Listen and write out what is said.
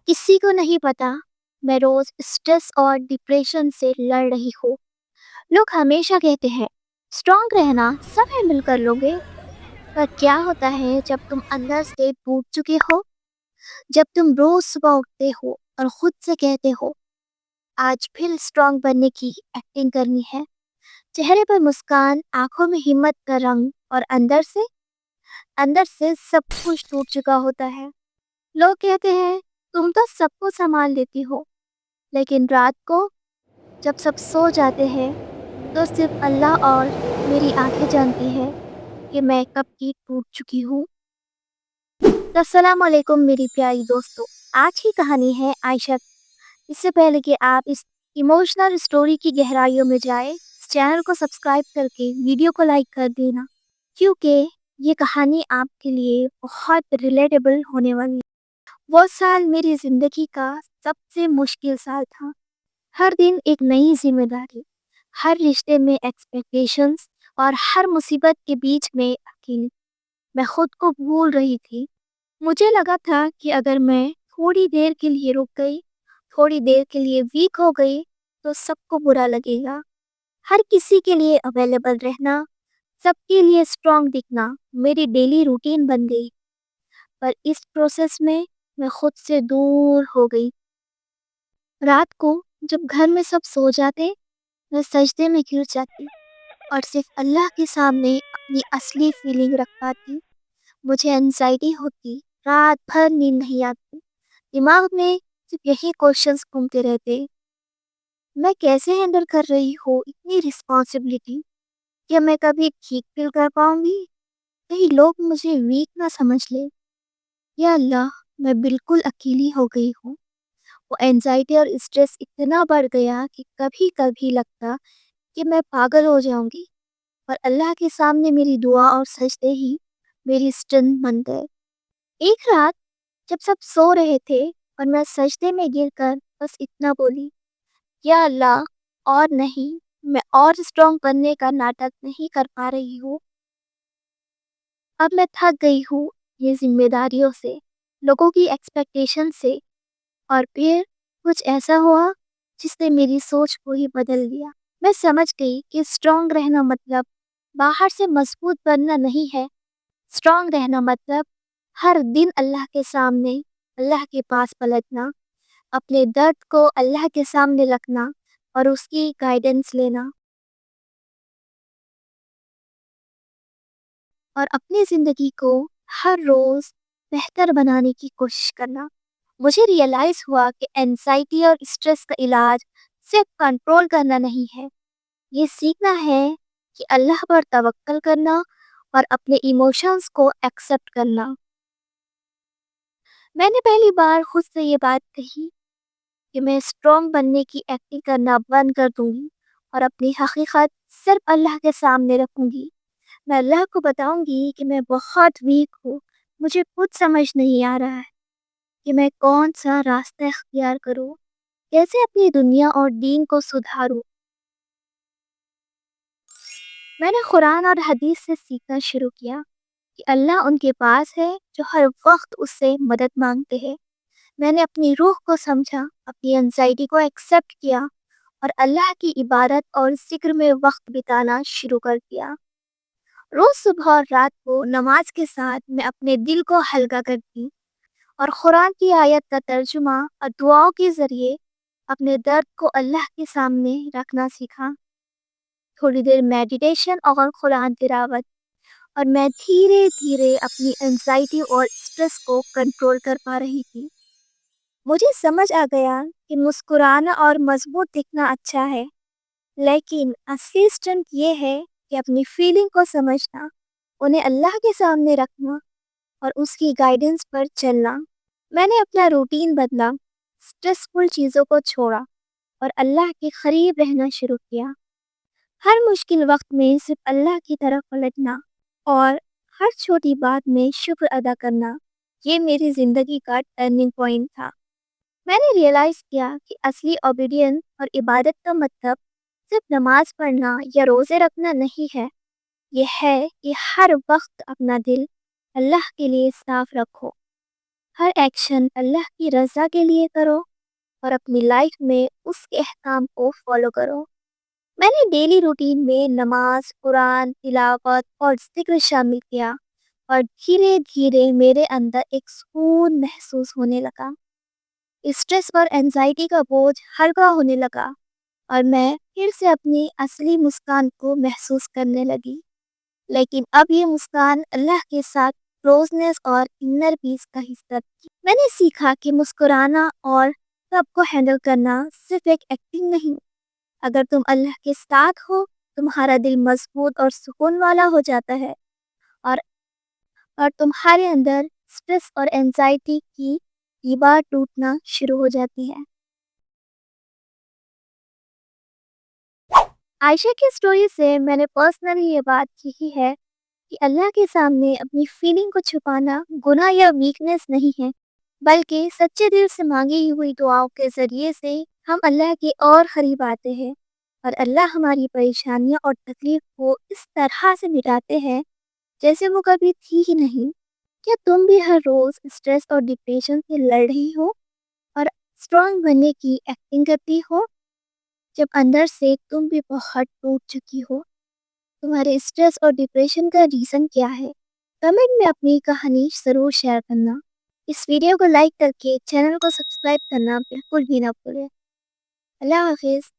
किसी को नहीं पता मैं रोज स्ट्रेस और डिप्रेशन से लड़ रही हूँ। लोग हमेशा कहते हैं स्ट्रांग रहना सब हैंडल कर लोगे। पर क्या होता है जब तुम अंदर से टूट चुके हो? जब तुम रोज सुबह उठते हो और खुद से कहते हो आज फिर स्ट्रांग बनने की एक्टिंग करनी है। चेहरे पर मुस्कान, आंखों में हिम्मत का रंग, और अंदर से सब कुछ टूट चुका होता है। लोग कहते हैं तुम तो सबको संभाल लेती हो, लेकिन रात को जब सब सो जाते हैं तो सिर्फ अल्लाह और मेरी आंखें जानती है कि मैं कब की टूट चुकी हूँ। तो अस्सलाम वालेकुम मेरी प्यारी दोस्तों। आज की कहानी है आयशा। इससे पहले कि आप इस इमोशनल स्टोरी की गहराइयों में जाए, इस चैनल को सब्सक्राइब करके वीडियो को लाइक कर देना, क्योंकि ये कहानी आपके लिए बहुत रिलेटेबल होने वाली है। वो साल मेरी जिंदगी का सबसे मुश्किल साल था। हर दिन एक नई जिम्मेदारी, हर रिश्ते में एक्सपेक्टेशंस, और हर मुसीबत के बीच में अकेली मैं खुद को भूल रही थी। मुझे लगा था कि अगर मैं थोड़ी देर के लिए रुक गई, थोड़ी देर के लिए वीक हो गई, तो सबको बुरा लगेगा। हर किसी के लिए अवेलेबल रहना, सबके लिए स्ट्रांग दिखना मेरी डेली रूटीन बन गई। पर इस प्रोसेस में मैं खुद से दूर हो गई। रात को जब घर में सब सो जाते, मैं सजदे में गिर जाती और सिर्फ अल्लाह के सामने अपनी असली फीलिंग रख पाती। मुझे एनजाइटी होती, रात भर नींद नहीं आती, दिमाग में सिर्फ यही क्वेश्चंस घूमते रहते। मैं कैसे हैंडल कर रही हूँ इतनी रिस्पॉन्सिबिलिटी? क्या मैं कभी ठीक फील कर पाऊंगी? कहीं लोग मुझे वीक ना समझ ले। या अल्लाह, मैं बिल्कुल अकेली हो गई हूँ। वो एनजाइटी और स्ट्रेस इतना बढ़ गया कि कभी कभी लगता कि मैं पागल हो जाऊंगी। और अल्लाह के सामने मेरी दुआ और सजदे ही मेरी स्ट्रेंथ बन गए। एक रात जब सब सो रहे थे और मैं सजदे में गिरकर बस इतना बोली, या अल्लाह, और नहीं, मैं और स्ट्रांग बनने का नाटक नहीं कर पा रही हूँ। अब मैं थक गई हूँ ये जिम्मेदारियों से, लोगों की एक्सपेक्टेशन से। और फिर कुछ ऐसा हुआ जिसने मेरी सोच को ही बदल दिया। मैं समझ गई कि स्ट्रांग रहना मतलब बाहर से मजबूत बनना नहीं है। स्ट्रांग रहना मतलब हर दिन अल्लाह के सामने, अल्लाह के पास पलटना, अपने दर्द को अल्लाह के सामने रखना और उसकी गाइडेंस लेना, और अपनी ज़िंदगी को हर रोज़ बेहतर बनाने की कोशिश करना। मुझे रियलाइज़ हुआ कि एनजाइटी और स्ट्रेस का इलाज सिर्फ कंट्रोल करना नहीं है, ये सीखना है कि अल्लाह पर तवक्कल करना और अपने इमोशंस को एक्सेप्ट करना। मैंने पहली बार खुद से ये बात कही कि मैं स्ट्रॉन्ग बनने की एक्टिंग करना बंद कर दूंगी और अपनी हकीकत सिर्फ अल्लाह के सामने रखूंगी। मैं अल्लाह को बताऊंगी कि मैं बहुत वीक हूँ, मुझे खुद समझ नहीं आ रहा है कि मैं कौन सा रास्ता इख्तियार करूँ, कैसे अपनी दुनिया और दीन को सुधारूँ। मैंने कुरान और हदीस से सीखना शुरू किया कि अल्लाह उनके पास है जो हर वक्त उससे मदद मांगते हैं। मैंने अपनी रूह को समझा, अपनी एंजाइटी को एक्सेप्ट किया और अल्लाह की इबादत और जिक्र में वक्त बिताना शुरू कर दिया। रोज सुबह और रात को नमाज के साथ मैं अपने दिल को हल्का करती और कुरान की आयत का तर्जुमा और दुआओं के जरिए अपने दर्द को अल्लाह के सामने रखना सीखा। थोड़ी देर मेडिटेशन और कुरान तिलावत, और मैं धीरे धीरे अपनी एंजाइटी और स्ट्रेस को कंट्रोल कर पा रही थी। मुझे समझ आ गया कि मुस्कुराना और मजबूत दिखना अच्छा है, लेकिन असली स्ट्रेंथ ये है कि अपनी फीलिंग को समझना, उन्हें अल्लाह के सामने रखना और उसकी गाइडेंस पर चलना। मैंने अपना रूटीन बदला, स्ट्रेसफुल चीज़ों को छोड़ा और अल्लाह के करीब रहना शुरू किया। हर मुश्किल वक्त में सिर्फ अल्लाह की तरफ पलटना और हर छोटी बात में शुक्र अदा करना, ये मेरी ज़िंदगी का टर्निंग पॉइंट था। मैंने रियलाइज़ किया कि असली ओबीडियंस और इबादत का मतलब सिर्फ नमाज पढ़ना या रोज़े रखना नहीं है। यह है कि हर वक्त अपना दिल अल्लाह के लिए साफ रखो, ہر ایکشن اللہ کی رضا کے لیے کرو اور اپنی لائف میں اس کے احکام کو فالو کرو۔ میں نے ڈیلی روٹین میں نماز، قرآن تلاوت اور ذکر شامل کیا، اور دھیرے دھیرے میرے اندر ایک سکون محسوس ہونے لگا۔ اسٹریس اور انزائٹی کا بوجھ ہلکا ہونے لگا، اور میں پھر سے اپنی اصلی مسکان کو محسوس کرنے لگی۔ لیکن اب یہ مسکان اللہ کے ساتھ کلوزنس اور انر پیس کا حصہ تھی۔ میں نے سیکھا کہ مسکرانا اور سب کو ہینڈل کرنا صرف ایک ایکٹنگ نہیں۔ اگر تم اللہ کے ساتھ ہو، تمہارا دل مضبوط اور سکون والا ہو جاتا ہے، اور تمہارے اندر اسٹریس اور انزائٹی کی دیوار ٹوٹنا شروع ہو جاتی ہے۔ عائشہ کی سٹوری سے میں نے پرسنلی یہ بات سیکھی ہے کہ اللہ کے سامنے اپنی فیلنگ کو چھپانا گناہ یا ویکنس نہیں ہے، بلکہ سچے دل سے مانگی ہوئی دعاؤں کے ذریعے سے ہم اللہ کے اور قریب آتے ہیں، اور اللہ ہماری پریشانیاں اور تکلیف کو اس طرح سے مٹاتے ہیں جیسے وہ کبھی تھی ہی نہیں۔ کیا تم بھی ہر روز اسٹریس اور ڈپریشن سے لڑ رہی ہو اور اسٹرانگ بننے کی ایکٹنگ کرتی ہو، جب اندر سے تم بھی بہت ٹوٹ چکی ہو؟ تمہارے اسٹریس اور ڈپریشن کا ریزن کیا ہے؟ کمنٹ میں اپنی کہانی ضرور شیئر کرنا۔ اس ویڈیو کو لائک کر کے چینل کو سبسکرائب کرنا بالکل بھی نہ بھولیں۔ اللہ حافظ۔